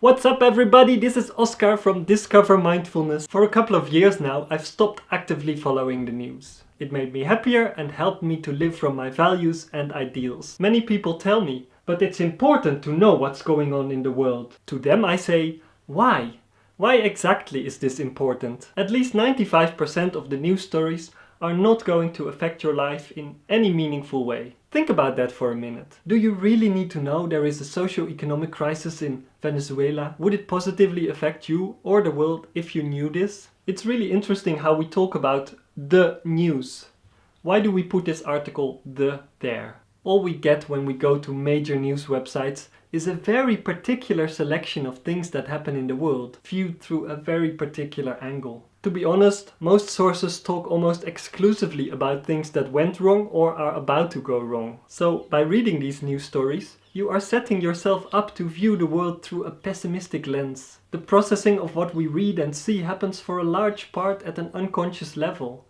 What's up everybody, this is Oscar from Discover Mindfulness. For a couple of years now, I've stopped actively following the news. It made me happier and helped me to live from my values and ideals. Many people tell me, but it's important to know what's going on in the world. To them I say, why? Why exactly is this important? At least 95% of the news stories are not going to affect your life in any meaningful way. Think about that for a minute. Do you really need to know there is a socio-economic crisis in Venezuela? Would it positively affect you or the world if you knew this? It's really interesting how we talk about the news. Why do we put this article "the" there? All we get when we go to major news websites is a very particular selection of things that happen in the world, viewed through a very particular angle. To be honest, most sources talk almost exclusively about things that went wrong or are about to go wrong. So, by reading these news stories, you are setting yourself up to view the world through a pessimistic lens. The processing of what we read and see happens for a large part at an unconscious level.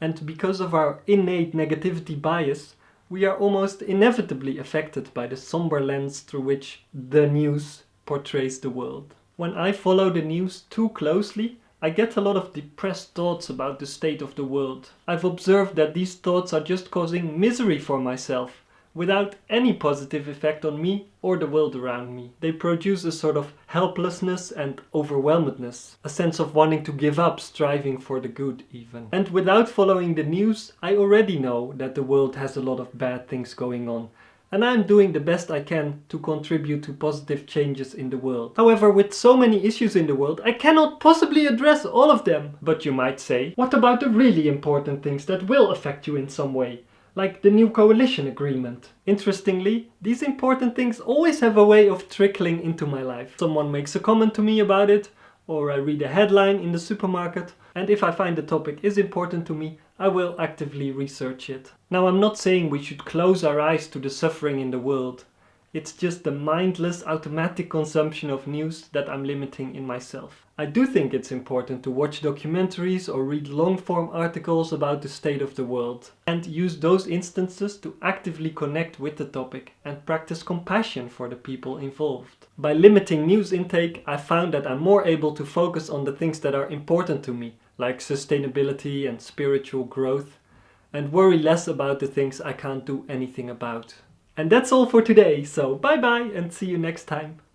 And because of our innate negativity bias, we are almost inevitably affected by the somber lens through which the news portrays the world. When I follow the news too closely, I get a lot of depressed thoughts about the state of the world. I've observed that these thoughts are just causing misery for myself, without any positive effect on me or the world around me. They produce a sort of helplessness and overwhelmedness, a sense of wanting to give up, striving for the good even. And without following the news, I already know that the world has a lot of bad things going on. And I'm doing the best I can to contribute to positive changes in the world. However, with so many issues in the world, I cannot possibly address all of them. But you might say, what about the really important things that will affect you in some way? Like the new coalition agreement. Interestingly, these important things always have a way of trickling into my life. Someone makes a comment to me about it, or I read a headline in the supermarket, and if I find the topic is important to me, I will actively research it. Now, I'm not saying we should close our eyes to the suffering in the world. It's just the mindless, automatic consumption of news that I'm limiting in myself. I do think it's important to watch documentaries or read long-form articles about the state of the world, and use those instances to actively connect with the topic and practice compassion for the people involved. By limiting news intake, I found that I'm more able to focus on the things that are important to me, like sustainability and spiritual growth, and worry less about the things I can't do anything about. And that's all for today, so bye bye and see you next time.